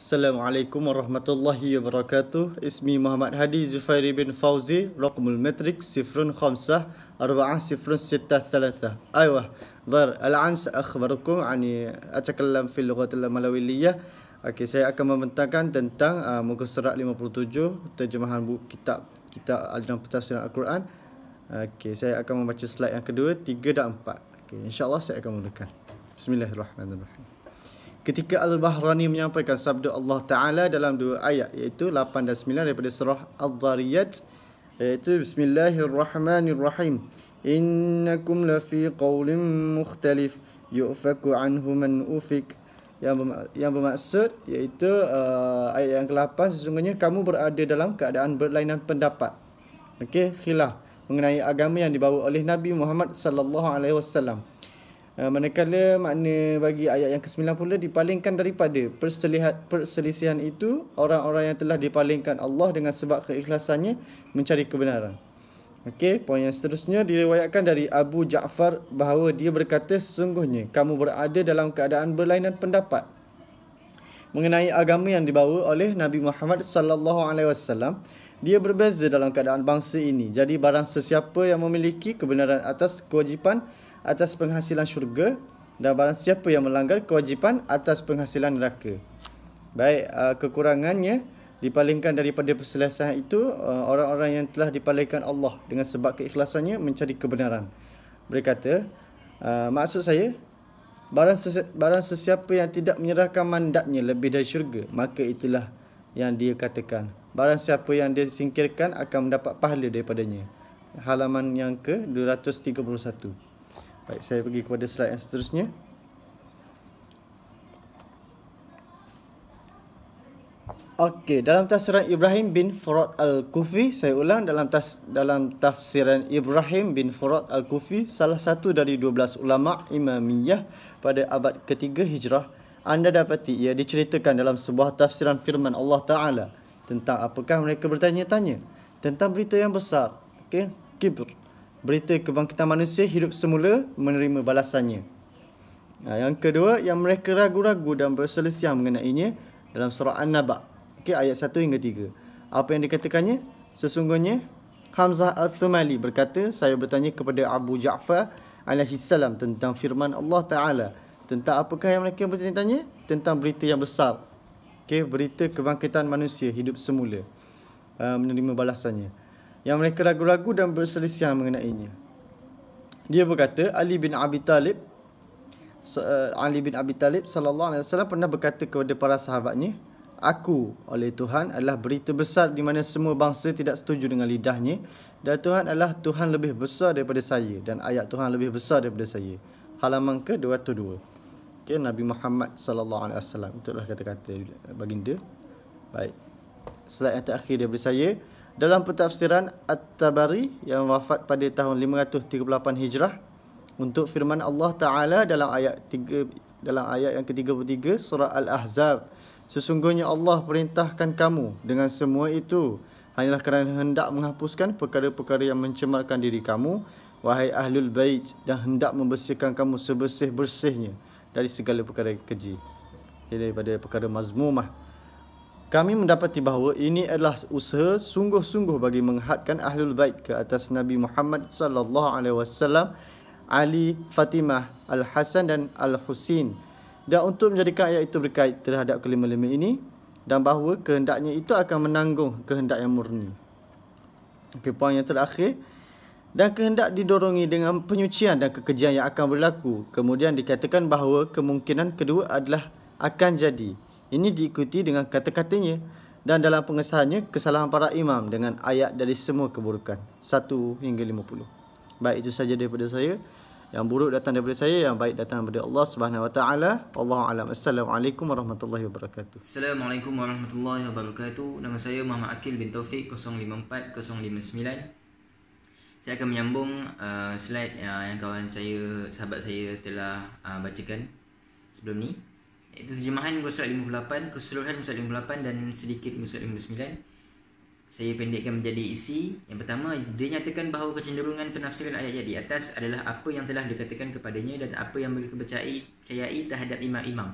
Assalamualaikum warahmatullahi wabarakatuh. Ismi Muhammad Hadi Zufairi bin Fauzi. Raqmul matrik 05-406-3. أيوة ضر الآن سأخبركم أتكلم في اللغة الملوية. Okey, saya akan membentangkan tentang muka surat 57 terjemahan buku kitab aliran pentafsiran Al-Quran. Okey, saya akan membaca slide yang kedua, 3 dan 4. Okey, insya-Allah saya akan mulakan. Bismillahirrahmanirrahim. Ketika Al-Bahrani menyampaikan sabda Allah Ta'ala dalam dua ayat, iaitu 8 dan 9 daripada surah Al-Dhariyat, iaitu Bismillahirrahmanirrahim. Innakum lafi qawlim mukhtalif yu'faku anhu man ufik. Yang bermaksud iaitu ayat yang ke-8, sesungguhnya kamu berada dalam keadaan berlainan pendapat. Okey, khilaf mengenai agama yang dibawa oleh Nabi Muhammad sallallahu alaihi wasallam. Manakala makna bagi ayat yang ke-9 pula dipalingkan daripada perselisihan itu, orang-orang yang telah dipalingkan Allah dengan sebab keikhlasannya mencari kebenaran. Okey, poin yang seterusnya diriwayatkan dari Abu Ja'far bahawa dia berkata, sesungguhnya kamu berada dalam keadaan berlainan pendapat mengenai agama yang dibawa oleh Nabi Muhammad sallallahu alaihi wasallam. Dia berbeza dalam keadaan bangsa ini. Jadi barang sesiapa yang memiliki kebenaran atas kewajipan atas penghasilan syurga, dan barang siapa yang melanggar kewajipan atas penghasilan neraka. Baik, kekurangannya dipalingkan daripada perselisihan itu, orang-orang yang telah dipalingkan Allah dengan sebab keikhlasannya mencari kebenaran. Berkata, maksud saya, barang sesiapa yang tidak menyerahkan mandatnya lebih dari syurga, maka itulah yang dia katakan. Barang siapa yang dia singkirkan akan mendapat pahala daripadanya. Halaman yang ke-231. Baik, saya pergi kepada slide yang seterusnya. Okey, dalam tafsiran Ibrahim bin Furat Al-Kufi, saya ulang, dalam tafsiran Ibrahim bin Furat Al-Kufi, salah satu dari 12 ulama Imamiyah pada abad ketiga Hijrah, anda dapati ia diceritakan dalam sebuah tafsiran firman Allah Ta'ala tentang apakah mereka bertanya-tanya tentang berita yang besar. Okey, kibr, berita kebangkitan manusia hidup semula menerima balasannya. Yang kedua, yang mereka ragu-ragu dan berselisih mengenainya dalam surah An-Naba. Okey, ayat 1 hingga 3. Apa yang dikatakannya? Sesungguhnya Hamzah Al-Thumali berkata, saya bertanya kepada Abu Ja'far alaihi salam tentang firman Allah Ta'ala. Tentang apakah yang mereka bertanya-tanya? Tentang berita yang besar. Okey, berita kebangkitan manusia hidup semula menerima balasannya. Yang mereka ragu-ragu dan berselisih mengenainya. Dia berkata, Ali bin Abi Talib sallallahu alaihi wasallam pernah berkata kepada para sahabatnya, aku oleh Tuhan adalah berita besar di mana semua bangsa tidak setuju dengan lidahnya, dan Tuhan adalah Tuhan lebih besar daripada saya, dan ayat Tuhan lebih besar daripada saya. Halaman ke-202. Okay, Nabi Muhammad sallallahu alaihi wasallam, itulah kata-kata baginda. Baik, slide yang terakhir daripada saya. Dalam pentafsiran At-Tabari yang wafat pada tahun 538 Hijrah, untuk firman Allah Ta'ala dalam ayat yang ke-33 surah Al-Ahzab, sesungguhnya Allah perintahkan kamu dengan semua itu hanyalah kerana hendak menghapuskan perkara-perkara yang mencemarkan diri kamu, wahai Ahlul Bait, dan hendak membersihkan kamu sebersih-bersihnya dari segala perkara keji, daripada perkara mazmumah. Kami mendapati bahawa ini adalah usaha sungguh-sungguh bagi menghadkan Ahlul Bait ke atas Nabi Muhammad sallallahu alaihi wasallam, Ali, Fatimah, Al-Hasan dan Al-Husin, dan untuk menjadikan ayat itu berkait terhadap kelima-lima ini, dan bahawa kehendaknya itu akan menanggung kehendak yang murni. Okey, poin yang terakhir, dan kehendak didorongi dengan penyucian dan kekejian yang akan berlaku. Kemudian dikatakan bahawa kemungkinan kedua adalah akan jadi. Ini diikuti dengan kata-katanya, dan dalam pengesahannya kesalahan para imam dengan ayat dari semua keburukan 1 hingga 50. Baik, itu saja daripada saya. Yang buruk datang daripada saya, yang baik datang daripada Allah Subhanahu Wa Taala. Wallahu a'lam. Assalamualaikum warahmatullahi wabarakatuh. Assalamualaikum warahmatullahi wabarakatuh. Nama saya Muhammad Akil bin Taufik 054059. Saya akan menyambung slide yang kawan saya, sahabat saya telah bacakan sebelum ni. Itu terjemahan muka surat 58, keseluruhan muka surat 58 dan sedikit muka surat 59. Saya pendekkan menjadi isi. Yang pertama, dia nyatakan bahawa kecenderungan penafsiran ayat di atas adalah apa yang telah dikatakan kepadanya dan apa yang mereka percayai terhadap imam-imam.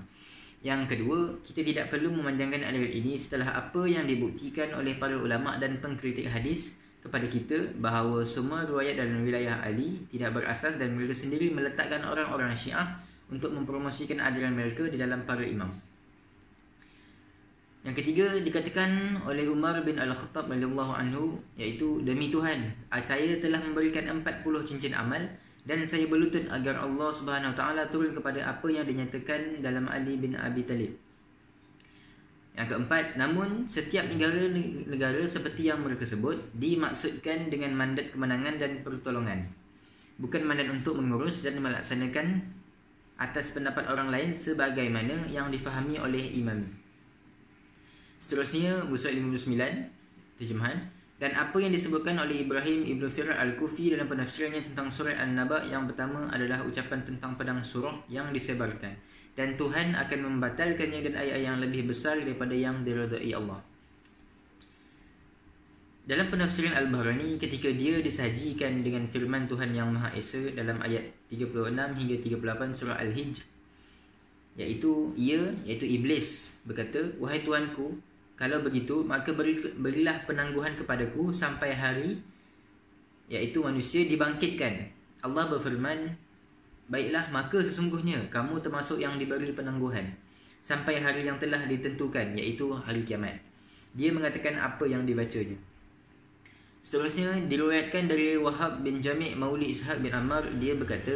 Yang kedua, kita tidak perlu memanjangkan ayat ini setelah apa yang dibuktikan oleh para ulama dan pengkritik hadis kepada kita bahawa semua riwayat dalam wilayah Ali tidak berasas dan mereka sendiri meletakkan orang-orang Syiah untuk mempromosikan ajaran mereka di dalam para imam. Yang ketiga, dikatakan oleh Umar bin Al-Khattab radhiyallahu anhu, iaitu, demi Tuhan, saya telah memberikan 40 cincin amal dan saya berlutut agar Allah Subhanahu Wa Taala turun kepada apa yang dinyatakan dalam Ali bin Abi Talib. Yang keempat, namun setiap negara seperti yang mereka sebut dimaksudkan dengan mandat kemenangan dan pertolongan, bukan mandat untuk mengurus dan melaksanakan atas pendapat orang lain sebagaimana yang difahami oleh Imam. Seterusnya, surat 59 terjemahan, dan apa yang disebutkan oleh Ibrahim Ibn Firar Al-Kufi dalam penafsirannya tentang surat An-Naba yang pertama adalah ucapan tentang pedang surah yang disebarkan, dan Tuhan akan membatalkannya dan ayat yang lebih besar daripada yang diridai Allah. Dalam penafsiran Al-Bahrani, ketika dia disajikan dengan firman Tuhan Yang Maha Esa dalam ayat 36 hingga 38 surah Al-Hijr, iaitu Iblis berkata, "Wahai Tuanku, kalau begitu, maka berilah penangguhan kepadaku sampai hari, iaitu manusia dibangkitkan." Allah berfirman, "Baiklah, maka sesungguhnya kamu termasuk yang diberi penangguhan sampai hari yang telah ditentukan, iaitu hari kiamat." Dia mengatakan apa yang dibacanya. Seterusnya, diriwayatkan dari Wahab bin Jami' Mauli Ishaq bin Ammar, dia berkata,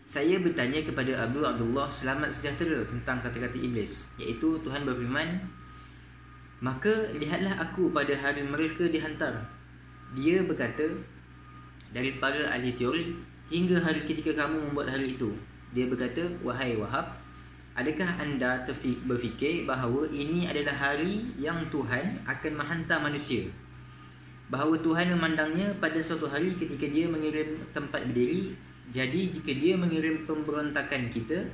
"Saya bertanya kepada Abu Abdullah selamat sejahtera tentang kata-kata Iblis, iaitu Tuhan berfirman, maka lihatlah aku pada hari mereka dihantar." Dia berkata, "Dari para ahli teori hingga hari ketika kamu membuat hari itu." Dia berkata, "Wahai Wahab, adakah anda berfikir bahawa ini adalah hari yang Tuhan akan menghantar manusia? Bahawa Tuhan memandangnya pada suatu hari ketika dia mengirim tempat berdiri. Jadi jika dia mengirim pemberontakan kita,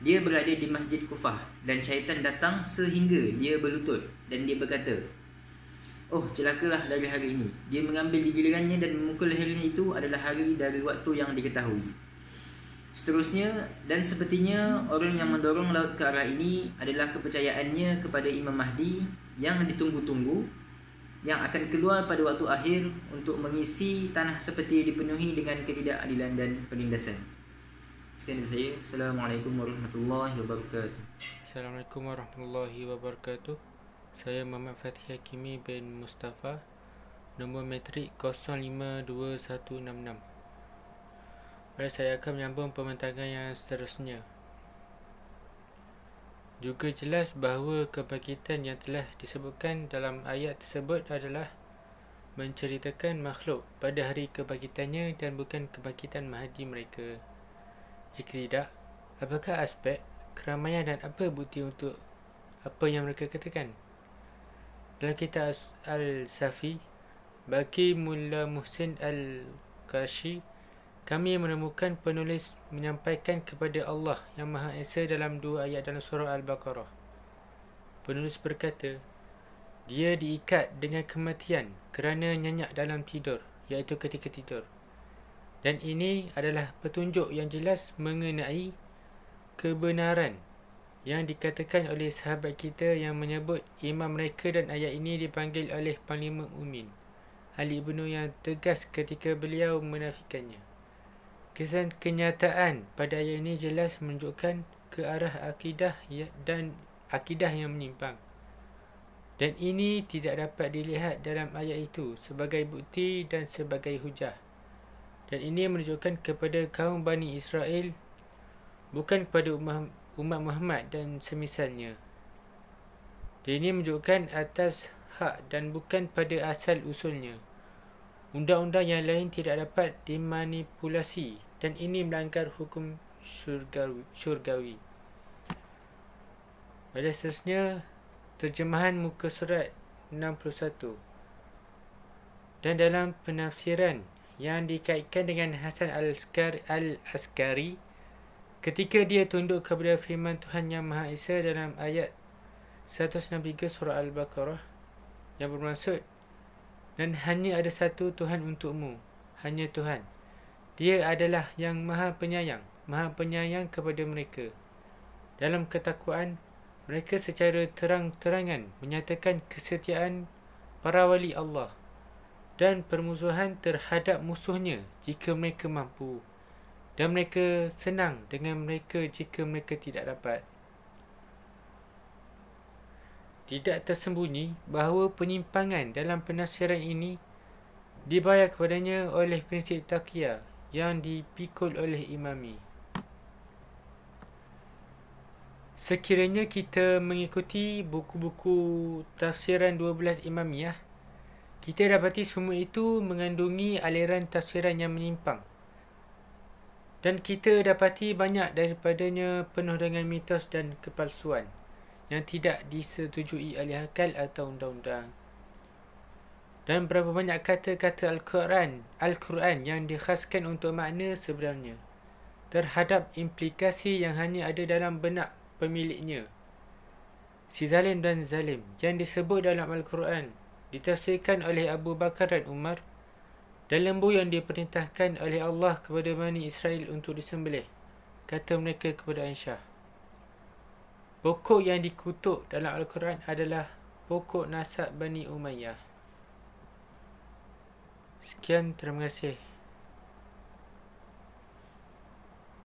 dia berada di Masjid Kufah dan syaitan datang sehingga dia berlutut dan dia berkata, oh celakalah dari hari ini. Dia mengambil di gilirannya dan memukul lehernya, itu adalah hari dari waktu yang diketahui." Seterusnya, dan sepertinya orang yang mendorong laut ke arah ini adalah kepercayaannya kepada Imam Mahdi yang ditunggu-tunggu, yang akan keluar pada waktu akhir untuk mengisi tanah seperti dipenuhi dengan ketidakadilan dan penindasan. Sekian dari saya. Assalamualaikum warahmatullahi wabarakatuh. Assalamualaikum warahmatullahi wabarakatuh. Saya Muhammad Fatih Hakimi bin Mustafa, nombor metrik 052166. Baik, saya akan menyambung pembentakan yang seterusnya. Juga jelas bahawa kebangkitan yang telah disebutkan dalam ayat tersebut adalah menceritakan makhluk pada hari kebangkitannya dan bukan kebangkitan Mahdi mereka. Jika tidak, apakah aspek keramaian dan apa bukti untuk apa yang mereka katakan? Dalam kitab Al-Safi, bagi Mullah Muhsin Al-Qashi, kami menemukan penulis menyampaikan kepada Allah yang Maha Esa dalam dua ayat dalam surah Al-Baqarah. Penulis berkata, dia diikat dengan kematian kerana nyenyak dalam tidur, iaitu ketika tidur. Dan ini adalah petunjuk yang jelas mengenai kebenaran yang dikatakan oleh sahabat kita yang menyebut imam mereka, dan ayat ini dipanggil oleh Panglima Umin Ali ibnu yang tegas ketika beliau menafikannya. Kesan kenyataan pada ayat ini jelas menunjukkan ke arah akidah dan akidah yang menyimpang. Dan ini tidak dapat dilihat dalam ayat itu sebagai bukti dan sebagai hujah. Dan ini menunjukkan kepada kaum Bani Israel, bukan kepada umat Muhammad dan semisalnya. Dan ini menunjukkan atas hak dan bukan pada asal usulnya. Undang-undang yang lain tidak dapat dimanipulasi, dan ini melanggar hukum syurgawi. Pada seterusnya, terjemahan muka surat 61. Dan dalam penafsiran yang dikaitkan dengan Hasan Al-Askari, ketika dia tunduk kepada firman Tuhan Yang Maha Esa dalam ayat 163 surah Al-Baqarah yang bermaksud, dan hanya ada satu Tuhan untukmu, hanya Tuhan. Dia adalah yang maha penyayang kepada mereka. Dalam ketakwaan, Mereka secara terang-terangan menyatakan kesetiaan para wali Allah dan permusuhan terhadap musuhnya jika mereka mampu, dan mereka senang dengan mereka jika mereka tidak dapat. Tidak tersembunyi bahawa penyimpangan dalam penafsiran ini dibayar kepadanya oleh prinsip taqiyah yang dipikul oleh Imami. Sekiranya kita mengikuti buku-buku tafsiran 12 Imamiyah, kita dapati semua itu mengandungi aliran tafsiran yang menyimpang, dan kita dapati banyak daripadanya penuh dengan mitos dan kepalsuan yang tidak disetujui oleh akal atau undang-undang. Dan berapa banyak kata-kata Al-Quran yang dikhaskan untuk makna sebenarnya terhadap implikasi yang hanya ada dalam benak pemiliknya. Si zalim dan zalim yang disebut dalam Al-Quran ditafsirkan oleh Abu Bakar dan Umar, dan lembu yang diperintahkan oleh Allah kepada Bani Israel untuk disembelih, kata mereka kepada Aisyah. Pokok yang dikutuk dalam Al-Quran adalah pokok nasab Bani Umayyah. Sekian, terima kasih.